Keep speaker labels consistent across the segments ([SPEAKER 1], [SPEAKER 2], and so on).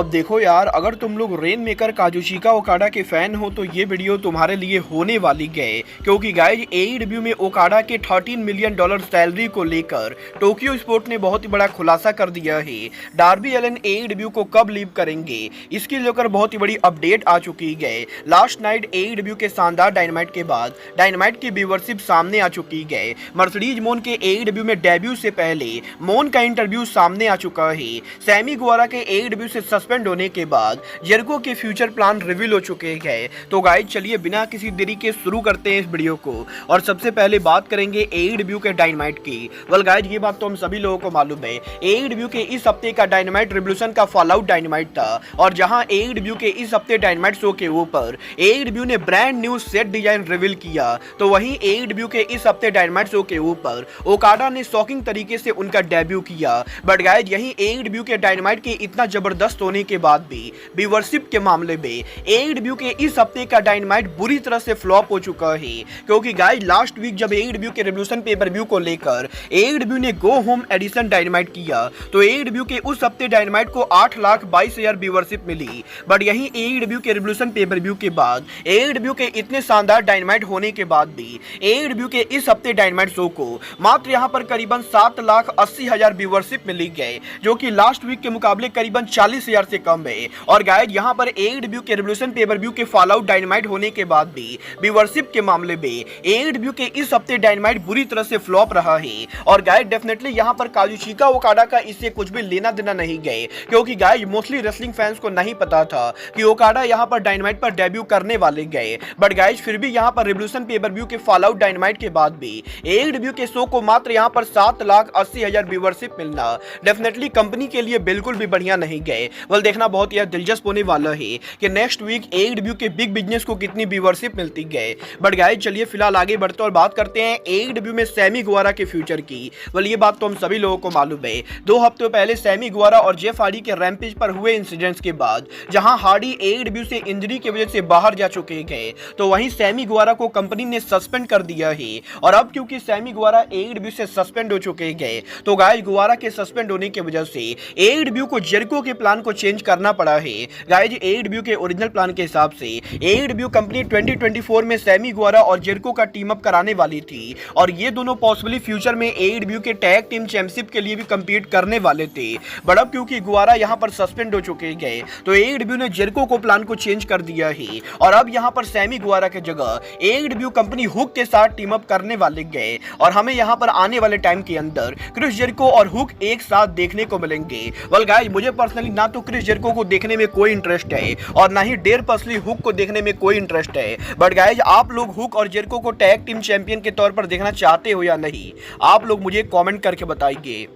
[SPEAKER 1] अब देखो यार, अगर तुम लोग रेन मेकर काजुशिका ओकाडा के फैन हो तो ये वीडियो तुम्हारे लिए होने वाली है, क्योंकि गाइज एईडब्ल्यू में ओकाडा के $13 मिलियन सैलरी को लेकर टोक्यो स्पोर्ट ने बहुत ही बड़ा खुलासा कर दिया है। डार्बी एलन एईडब्ल्यू को कब लीव करेंगे, इसकी लेकर बहुत ही बड़ी अपडेट आ चुकी है। लास्ट नाइट एईडब्ल्यू के शानदार डायनामाइट के बाद डायनामाइट की व्यूअरशिप सामने आ चुकी है। मर्सिडीज मोन के एईडब्ल्यू में डेब्यू से पहले मोन का इंटरव्यू सामने आ चुका है। सैमी गुआरा के एईडब्ल्यू से सस्पेंड होने के बाद जेरिको के फ्यूचर प्लान रिवील हो चुके हैं। तो गाइस चलिए बिना किसी देरी के शुरू करते हैं इस वीडियो को, और सबसे पहले बात करेंगे एईडब्ल्यू के डायनामाइट की। वेल गाइस, ये बात तो हम सभी लोगों को मालूम है, एईडब्ल्यू के इस हफ्ते का डायनामाइट रिवोल्यूशन का फॉल आउट डायनामाइट था, और जहां एईडब्ल्यू के इस हफ्ते डायनामाइट शो के ऊपर एईडब्ल्यू ने brand new set design reveal किया, तो वहीं एईडब्ल्यू के इस हफ्ते डायनामाइट शो के ऊपर ओकाडा ने शॉकिंग तरीके से उनका डेब्यू किया। बट गाइस, यहीं एईडब्ल्यू के डायनामाइट के इतना जबरदस्त होने के बाद भी व्यूअरशिप के मामले में एईडब्ल्यू के इस हफ्ते का डायनामाइट बुरी तरह से फ्लॉप हो चुका है, क्योंकि गाइस लास्ट वीक जब एईडब्ल्यू के रिवोल्यूशन पेपर व्यू को लेकर एईडब्ल्यू ने गो होम एडिशन डायनामाइट किया, तो एईडब्ल्यू के उस हफ्ते डायनामाइट को 8,22,000 व्यूअरशिप मिली। बट यहीं एईडब्ल्यू के रिवोल्यूशन पेपर व्यू के बाद एईडब्ल्यू के इतने शानदार डायनामाइट होने के बाद भी एईडब्ल्यू के इस हफ्ते डायनामाइट शो को मात्र यहां पर करीबन 7,80,000 व्यूअरशिप मिली गए, जो कि लास्ट वीक के मुकाबले करीबन 40,000 से कम है। और गाइस, यहां पर एईडब्ल्यू के रिवोल्यूशन पेपर व्यू के फॉल आउट डायनामाइट होने के बाद भी व्यूअरशिप के मामले में एईडब्ल्यू के इस हफ्ते डायनामाइट बुरी तरह से फ्लॉप रहा है। और गाइस डेफिनेटली यहां पर काजुशिका ओकाडा का इससे कुछ भी लेना देना नहीं गए, क्योंकि गाइस मोस्टली रेसलिंग फैंस को नहीं पता था कि ओकाडा यहां पर डायनामाइट पर डेब्यू करने वाले गए। बट गाइस फिर भी यहां पर रिवोल्यूशन पेपर व्यू के फॉल आउट डायनामाइट के बाद भी एईडब्ल्यू के शो को मात्र यहां पर 7,80,000 व्यूअरशिप मिलना डेफिनेटली कंपनी के लिए बिल्कुल भी बढ़िया नहीं गए। वेल देखना बहुत ही दिलचस्प होने वाला है कि नेक्स्ट वीक एईडब्ल्यू के बिग बिजनेस को कितनी व्यूअरशिप मिलती है। बट गाइस चलिए फिलहाल आगे बढ़ते और बात करते हैं एईडब्ल्यू में सैमी गुआरा के फ्यूचर की। वेल ये बात तो हम सभी लोगों को मालूम है, 2 हफ्ते पहले सैमी गुआरा और जेफ हार्डी के रैम्पेज पर हुए इंसिडेंट्स के बाद जहां हार्डी एईडब्ल्यू से इंजरी की वजह से बाहर जा चुके हैं, तो वहीं सैमी गुआरा को कंपनी ने सस्पेंड कर दिया है। और अब क्योंकि सैमी गुआरा एईडब्ल्यू से सस्पेंड हो चुके हैं, तो गाइस गुआरा के सस्पेंड होने की वजह से एईडब्ल्यू को जेरिको के प्लान को चेंज करना पड़ा है। गाइस एईडब्ल्यू के ओरिजिनल प्लान के हिसाब से एईडब्ल्यू कंपनी 2024 में सैमी गुआरा और जेरिको का टीम अप कराने वाली थी, और ये दोनों पॉसिबली फ्यूचर में एईडब्ल्यू के टैग टीम चैंपियनशिप के लिए भी कंपीट करने वाले थे। बट अब क्योंकि गुआरा यहां पर सस्पेंड हो चुके हैं, तो एईडब्ल्यू ने जेरिको को प्लान को चेंज कर दिया है, और अब यहां पर सैमी गुआरा की जगह एईडब्ल्यू कंपनी हुक के साथ टीम अप करने वाले गए, और हमें यहां पर आने वाले टाइम के अंदर क्रिस जेरिको और हुक एक साथ देखने को मिलेंगे। वेल गाइस, मुझे पर्सनली ना तो क्रिस जेरिको को देखने में कोई इंटरेस्ट है और ना ही डेर पर्सनली हुक को देखने में कोई इंटरेस्ट है। बट गाइस, आप लोग हुक और जेरिको को टैग टीम चैंपियन के तौर पर देखना चाहते हो या नहीं, आप लोग मुझे कमेंट करके बताइए।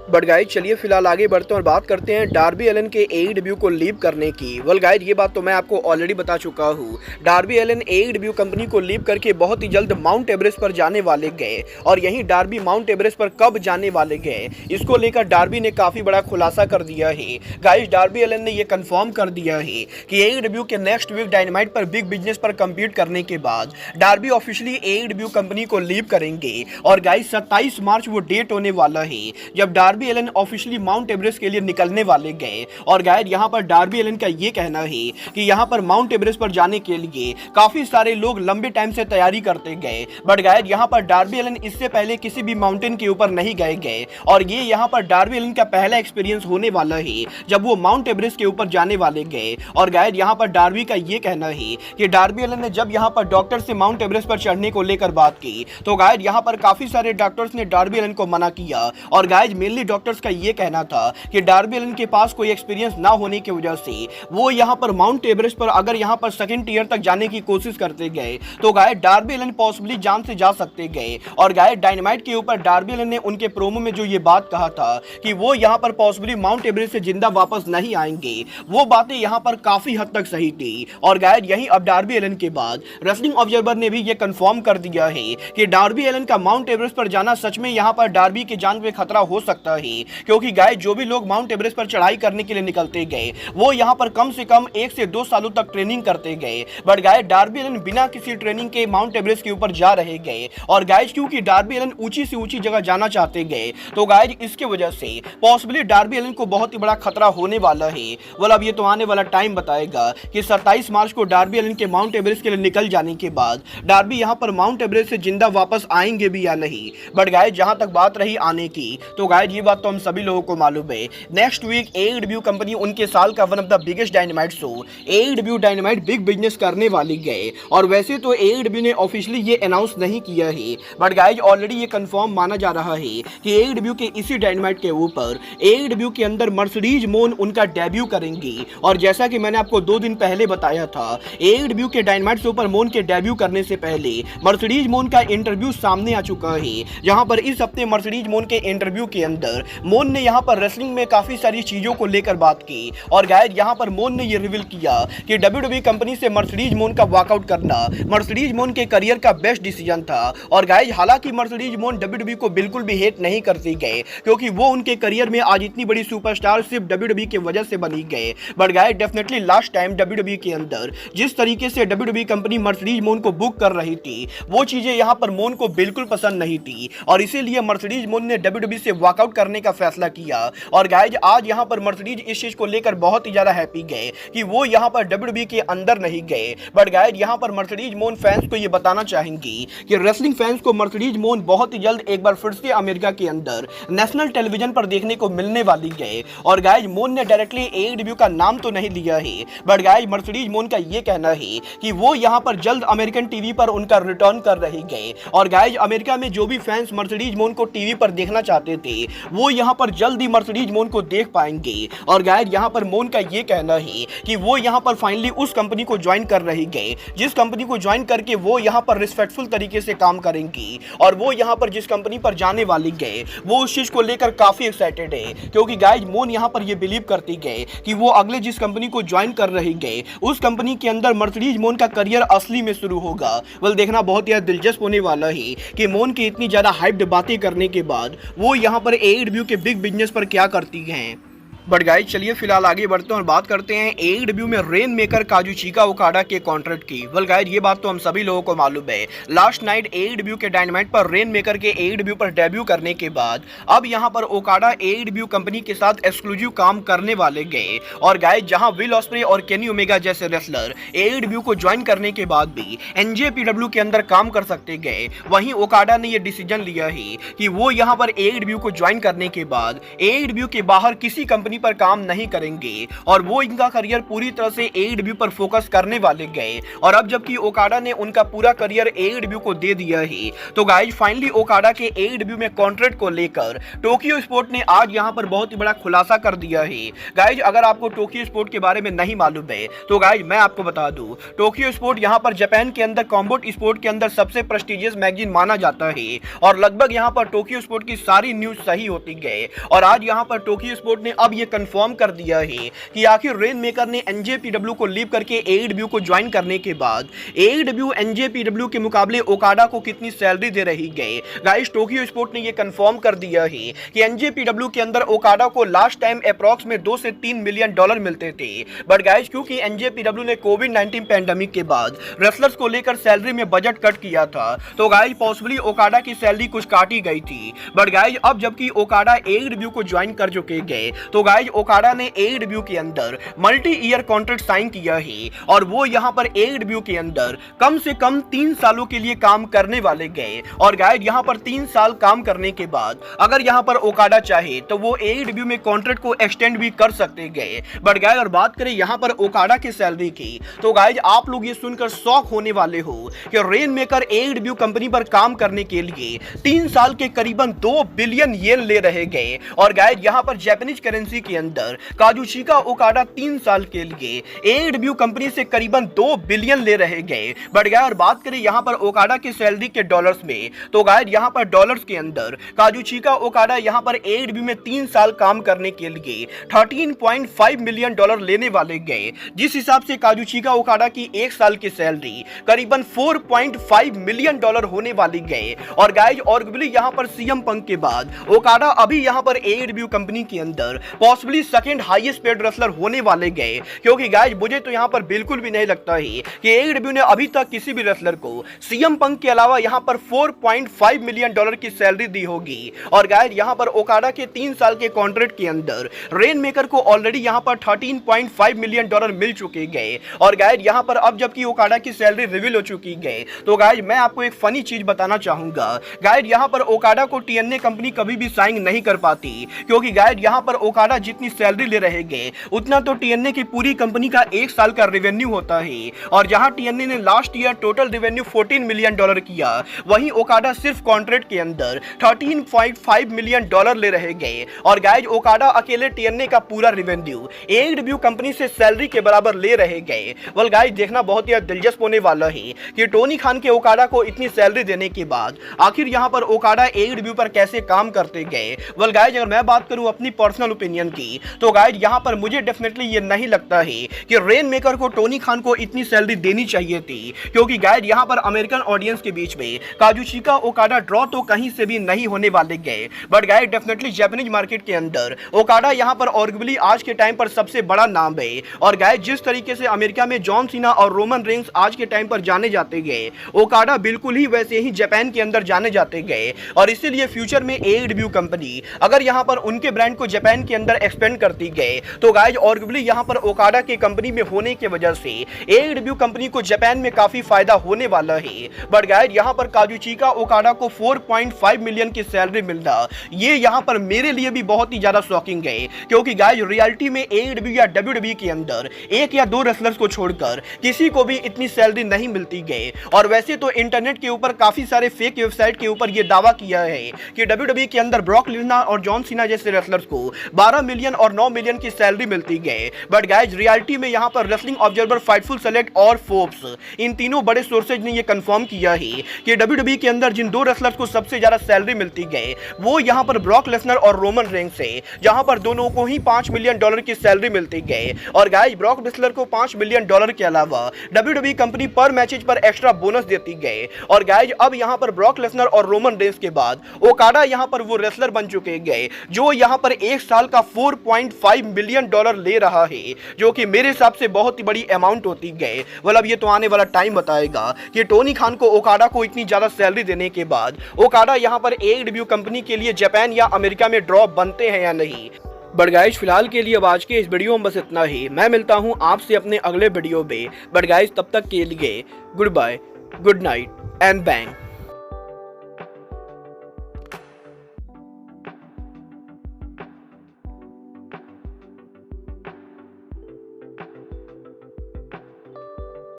[SPEAKER 1] बट गाइस चलिए फिलहाल आगे बढ़ते हैं और बात करते हैं डार्बी एलन के एईडब्ल्यू को लीव करने की। वेल गाइस, ये बात तो मैं आपको ऑलरेडी बता चुका हूँ, डार्बी एलन एईडब्ल्यू कंपनी को लीव करके बहुत ही जल्द माउंट एवरेस्ट पर जाने वाले गए, और यहीं डार्बी माउंट एवरेस्ट पर कब जाने वाले गए, इसको लेकर डार्बी ने काफी बड़ा खुलासा कर दिया है। गाइस डार्बी एलन ने यह कंफर्म कर दिया है कि एईडब्ल्यू के नेक्स्ट वीक डायनामाइट पर बिग बिजनेस पर कम्पीट करने के बाद डार्बी ऑफिशियली एईडब्ल्यू कंपनी को लीव करेंगे। और गाइस 27 मार्च वो डेट होने वाला है जब Darby Allen officially Mount Everest के लिए निकलने वाले गए। और गाइस यहां पर डार्बी एलन का ये कहना है कि यहां पर माउंट एवरेस्ट पर जाने के लिए काफी सारे लोग लंबे टाइम से तैयारी करते गए। बट गाइस यहां पर डार्बी एलन इससे पहले किसी भी माउंटेन के ऊपर नहीं गए, और ये यहां पर डार्बी एलन का पहला एक्सपीरियंस होने वाला है जब वो माउंट एवरेस्ट के ऊपर जाने वाले गए। और गाइस यहां पर डार्बी का ये कहना है कि डार्बी एलन ने जब यहां पर डॉक्टर से माउंट एवरेस्ट पर चढ़ने को लेकर बात की, तो गाइस यहां पर काफी सारे डॉक्टर्स ने डार्बी एलन को मना किया। और गाइस मेनली डॉक्टर्स का ये कहना था कि डार्बी एलन के पास कोई एक्सपीरियंस ना होने की वजह से वो यहां पर माउंट एवरेस्ट पर अगर यहां पर सेकंड टियर तक जाने की कोशिश करते गए, तो गाइस डार्बी एलन पॉसिबली जान से जा सकते गए। और गाइस डायनामाइट के ऊपर डार्बी एलन ने उनके प्रोमो में जो ये बात कहा था कि वो यहां पर पॉसिबली माउंट एवरेस्ट से जिंदा वापस नहीं आएंगे, वो बातें यहां पर काफी हद तक सही थी। और गाइस यहीं अब डार्बी एलन के बाद रेसलिंग ऑब्जर्वर ने भी ये कंफर्म कर दिया है कि डार्बी एलन का माउंट एवरेस्ट पर जाना सच में यहां पर डार्बी की जान पे खतरा हो सकता था ही, क्योंकि गाइस जो भी लोग माउंट एवरेस्ट पर चढ़ाई करने के लिए निकलते गए वो यहाँ पर कम से कम 1 से 2 सालों तक ट्रेनिंग करते गए। बट गाइस डार्बी एलन बिना किसी ट्रेनिंग के माउंट एवरेस्ट के ऊपर जा रहे गए। और गाइस क्योंकि डार्बी एलन ऊंची से ऊंची जगह जाना चाहते गए तो गाइस इसके वजह से पॉसिबली डार्बी एलन को बहुत ही बड़ा खतरा होने वाला है। well, अब ये तो आने वाला टाइम बताएगा कि 27 मार्च को डार्बी एलन के माउंट एवरेस्ट के लिए निकल जाने के बाद डार्बी यहाँ पर माउंट एवरेस्ट से जिंदा वापस आएंगे भी या नहीं। बट गाइस जहां तक बात रही आने की तो गाइस ये बात तो हम सभी लोगों को मालूम है। नेक्स्ट वीक AEW कंपनी उनके साल का one of the biggest dynamite show AEW dynamite big business करने वाली गए। और वैसे तो AEW ने ऑफिशियली ये अनाउंस नहीं किया है, बट गाइस ऑलरेडी ये कंफर्म माना जा रहा है कि AEW के इसी डायनामाइट के ऊपर AEW के अंदर मर्सिडीज मोन उनका डेब्यू करेंगी। और जैसा कि मैंने आपको 2 दिन पहले बताया था, AEW के डायनामाइट शो पर मोन के डेब्यू करने से पहले मर्सिडीज मोन का इंटरव्यू सामने आ चुका है, जहां पर इस हफ्ते मर्सिडीज मोन के इंटरव्यू के अंदर मोन ने यहां पर रेसलिंग में काफी सारी चीजों को लेकर बात की। और गाइस यहां पर मोन ने ये रिवील किया कि WWE कंपनी से मर्सिडीज मोन का वॉकआउट करना मर्सिडीज मोन के करियर का बेस्ट डिसीजन था। और गाइस हालांकि मर्सिडीज मोन WWE को बिल्कुल भी हेट नहीं करती गए, क्योंकि वो उनके करियर में आज इतनी बड़ी सुपरस्टार सिर्फ WWE की वजह से बनी गए। But guys definitely last time WWE के अंदर जिस तरीके से WWE कंपनी मर्सिडीज मोन को बुक कर रही थी वो चीजें यहां पर मोन को बिल्कुल पसंद नहीं थी, और इसीलिए मर्सिडीज मोन ने WWE से वॉकआउट करने का फैसला किया। और गाइस आज यहां पर मर्सिडीज इस चीज को लेकर बहुत ही ज्यादा हैप्पी गए कि वो यहां पर WWE के अंदर नहीं गए। बट गाइस यहां पर मर्सिडीज मोन फैंस को ये बताना चाहेंगी कि रेसलिंग फैंस को मर्सिडीज मोन बहुत ही जल्द एक बार फिर से अमेरिका के अंदर नेशनल टेलीविजन पर देखने को मिलने वाली गए। और गाइस मोन ने डायरेक्टली AEW का नाम तो नहीं लिया है, बट गाइस मर्सिडीज मोन का ये कहना है कि वो यहां पर जल्द अमेरिकन टीवी पर उनका रिटर्न कर रही गए। और गाइस अमेरिका में जो भी फैंस मर्सिडीज मोन को टीवी पर देखना चाहते थे वो यहां पर जल्द ही मर्सिडीज मोन को देख पाएंगे। और गाइस यहां पर मोन का ये कहना है कि वो यहां पर फाइनली उस कंपनी को ज्वाइन कर रही गए जिस कंपनी को ज्वाइन करके वो यहां पर रिस्पेक्टफुल तरीके से काम करेंगी। और वो यहां पर जिस कंपनी पर जाने वाली गए वो उस चीज को लेकर काफी एक्साइटेड है, क्योंकि गाइस मोन यहां पर ये बिलीव करती गए कि वो अगले जिस कंपनी को ज्वाइन कर रही गए उस कंपनी के अंदर मर्सिडीज मोन का करियर असली में शुरू होगा। वेल देखना बहुत ही दिलचस्प होने वाला है कि मोन की इतनी ज्यादा हाइप्ड बातें करने के बाद वो यहां पर AEW के बिग बिजनेस पर क्या करती हैं। बट गाइस चलिए फिलहाल आगे बढ़ते हैं और बात करते हैं AEW में रेन मेकर काजुचिका ओकाडा के कॉन्ट्रैक्ट की। वेल गाइस ये बात तो हम सभी लोगों को मालूम है, लास्ट नाइट AEW के डायनामाइट पर रेन मेकर के AEW पर डेब्यू करने के बाद अब यहां पर ओकाडा AEW कंपनी के साथ एक्सक्लूसिव काम करने वाले गए। और गाइस जहां विल ऑस्प्रे और केनी ओमेगा जैसे रेसलर AEW को ज्वाइन करने के बाद भी NJPW के अंदर काम कर सकते गए, वहीं ओकाडा ने यह डिसीजन लिया है कि वो यहां पर AEW को ज्वाइन करने के बाद AEW के बाहर किसी कंपनी पर काम नहीं करेंगे और वो इनका करियर पूरी तरह से AEW पर फोकस करने वाले गए। और अब जबकि ओकाडा ने उनका पूरा करियर AEW को दे दिया है तो गाइस फाइनली ओकाडा के AEW में कॉन्ट्रैक्ट को लेकर टोक्यो स्पोर्ट ने आज यहां पर बहुत ही बड़ा खुलासा कर दिया है। गाइस अगर आपको टोक्यो स्पोर्ट के बारे में नहीं मालूम है तो गाइस मैं आपको बता दूं, टोक्यो स्पोर्ट यहां पर जापान के अंदर कॉम्बैट स्पोर्ट के अंदर सबसे प्रेस्टिजियस मैगजीन माना जाता है और लगभग यहां पर टोक्यो स्पोर्ट की सारी न्यूज सही होती गए। और आज यहां पर टोक्यो स्पोर्ट ने अब ये कंफर्म कर दिया है कि आखिर रेन मेकर ने NJPW को लीव करके AEW को ज्वाइन करने के बाद AEW NJPW के मुकाबले ओकाडा को कितनी सैलरी दे रही गए। गाइस टोक्यो स्पोर्ट ने यह कंफर्म कर दिया है कि NJPW के अंदर ओकाडा को लास्ट टाइम अप्रॉक्स में 2 से 3 मिलियन डॉलर मिलते थे। बट गाइस क्योंकि NJPW ने कोविड-19 पैंडेमिक के बाद रेसलर्स को लेकर सैलरी में बजट कट किया था तो गाइस पॉसिबली ओकाडा की सैलरी कुछ काटी गई थी। बट गाइस अब जबकि ओकाडा AEW को ज्वाइन कर चुके गए तो गाइस ओकाडा ने AEW के अंदर मल्टी ईयर कॉन्ट्रैक्ट साइन किया है और वो यहां पर AEW के अंदर कम से कम 3 सालों के लिए काम करने वाले गए। और गाइस यहां पर 3 साल काम करने के बाद अगर यहां पर ओकाडा चाहे तो वो AEW में कॉन्ट्रैक्ट को एक्सटेंड भी कर सकते गए। बट गाइस और बात करें यहां पर ओकाडा की सैलरी की तो गाइस आप लोग ये सुनकर शॉक होने वाले हो कि रेन मेकर AEW कंपनी पर काम करने के लिए 3 साल के करीबन 2 बिलियन येन ले रहे गए। और गाइस यहां पर जापानीज करेंसी के अंदर काजुशिका ओकाडा 3 साल के लिए AEW कंपनी से करीबन 2 बिलियन ले रहे गए। बट यार बात करें यहाँ पर ओकाडा की सैलरी के डॉलर्स में, तो गाइस यहाँ पर डॉलर्स के अंदर काजुशिका ओकाडा यहाँ पर AEW में 3 साल काम करने के लिए 13.5 मिलियन डॉलर लेने वाले गए, जिस हिसाब से काजुशिका ओकाडा की 1 साल की सैलरी करीबन 4.5 मिलियन डॉलर होने वाली गए। और गाइस आर्गुमेबली यहाँ पर CM पंक के बाद ओकाडा अभी यहाँ पर AEW कंपनी के अंदर possibly second highest paid wrestler होने वाले गए, क्योंकि गाइस मुझे तो यहाँ पर बिल्कुल भी नहीं लगता है कि AEW ने अभी तक किसी भी रेसलर को CM पंक के अलावा यहाँ पर 4.5 मिलियन डॉलर की सैलरी दी होगी। और गाइस यहाँ पर ओकाडा के 3 साल के कॉन्ट्रैक्ट के अंदर रेन मेकर को ऑलरेडी यहाँ पर 13.5 मिलियन डॉलर मिल चुके गए। और गाइस यहाँ पर अब जबकि ओकाडा की सैलरी रिवील हो चुकी गए, तो गाइस मैं आपको एक फनी चीज बताना चाहूंगा। गाइस यहाँ पर ओकाडा को TNA कंपनी कभी भी साइन नहीं कर पाती, क्योंकि गाइस यहाँ पर ओकाडा जितनी सैलरी ले रहे गए उतना तो TNA की पूरी कंपनी का 1 साल का रेवेन्यू होता है। और जहां TNA ने last year total revenue 14 million dollar किया, वहीं ओकाडा सिर्फ कॉन्ट्रैक्ट के अंदर 13.5 मिलियन डॉलर ले रहे गए। और गाइस ओकाडा अकेले TNA का पूरा रेवेन्यू AEW कंपनी से सैलरी के बराबर ले रहे गए। वेल गाइस देखना बहुत ही दिलचस्प होने वाला है कि टोनी खान के ओकाडा को इतनी सैलरी देने के बाद आखिर यहाँ पर ओकाडा AEW पर कैसे काम करते गए। वेल गाइस अगर मैं बात करूं अपनी पर्सनल ओपिनियन की, तो गाइस यहाँ पर मुझे डेफिनेटली ये नहीं लगता है कि रेन मेकर को टोनी खान को इतनी सैलरी देनी चाहिए थी, क्योंकि गाइस यहाँ पर अमेरिकन ऑडियंस के बीच में काजुशिका ओकाडा ड्रॉ तो कहीं से भी नहीं होने वाले गए। But guys definitely Japanese market के अंदर ओकाडा यहाँ पर आर्गुमेबली आज के टाइम पर सबसे बड़ा नाम है। और गाइस जिस तरीके से अमेरिका में जॉन सीना और रोमन रेंस आज के टाइम पर जाने जाते गए, ओकाडा बिल्कुल ही वैसे ही जापान के अंदर जाने जाते गए। और इसीलिए फ्यूचर में AEW कंपनी अगर यहाँ पर उनके ब्रांड को जापान के अंदर एक्सपेंड करती गए, तो गाइस आर्गुमेबली यहाँ पर ओकाडा के कंपनी में होने की वजह से AEW कंपनी को जापान में काफी फायदा होने वाला है। बट गाइस यहाँ पर काजुशिका ओकाडा को 4.5 मिलियन की सैलरी मिलना ये यहाँ पर मेरे लिए भी बहुत ही ज्यादा शॉकिंग है, क्योंकि गाइस रियलिटी में AEW या WWE के अंदर 1 या 2 रेसलर्स को छोड़कर किसी को भी इतनी सैलरी नहीं मिलती गए। और वैसे तो इंटरनेट के ऊपर काफी सारे फेक वेबसाइट के ऊपर ये दावा किया है कि WWE के अंदर ब्रॉक लेसनर और जॉन सीना जैसे रेसलर्स को 12 मिलियन और 9 मिलियन की सैलरी मिलती गए। बट गाइस रियलिटी में यहाँ पर रेसलिंग ऑब्जर्वर, फाइटफुल सेलेक्ट और फोर्ब्स इन तीनों बड़े सोर्सेज ने ये कंफर्म किया है कि WWE के अंदर जिन 2 रेसलर्स को सबसे ज्यादा सैलरी मिलती गए वो यहाँ पर ब्रॉक लेसनर और रोमन रेंस है, जहां पर दोनों को ही 5 मिलियन डॉलर की सैलरी मिलती गई। और गाइस ब्रॉक लेसनर को 5 मिलियन डॉलर के अलावा WWE कंपनी पर मैचेज पर एक्स्ट्रा बोनस देती गई। और गाइस अब यहाँ पर ब्रॉक लेसनर और रोमन रेंस के बाद ओकाडा यहाँ पर वो रेसलर बन चुके गए जो यहाँ पर 1 साल का 4.5 मिलियन डॉलर ले रहा है, जो कि मेरे हिसाब से बहुत ही बड़ी अमाउंट होती गई। मतलब ये तो आने वाला टाइम बताएगा कि टोनी खान को ओकाडा को इतनी ज्यादा सैलरी देने के बाद ओकाडा यहाँ पर AEW कंपनी के लिए जापान या अमेरिका में ड्रॉप बनते हैं या नहीं। बट गाइस फिलहाल के लिए अब आज के इस वीडियो में बस इतना ही। मैं मिलता हूँ आपसे अपने अगले वीडियो में। बट गाइस तब तक के लिए goodbye, good night and bang.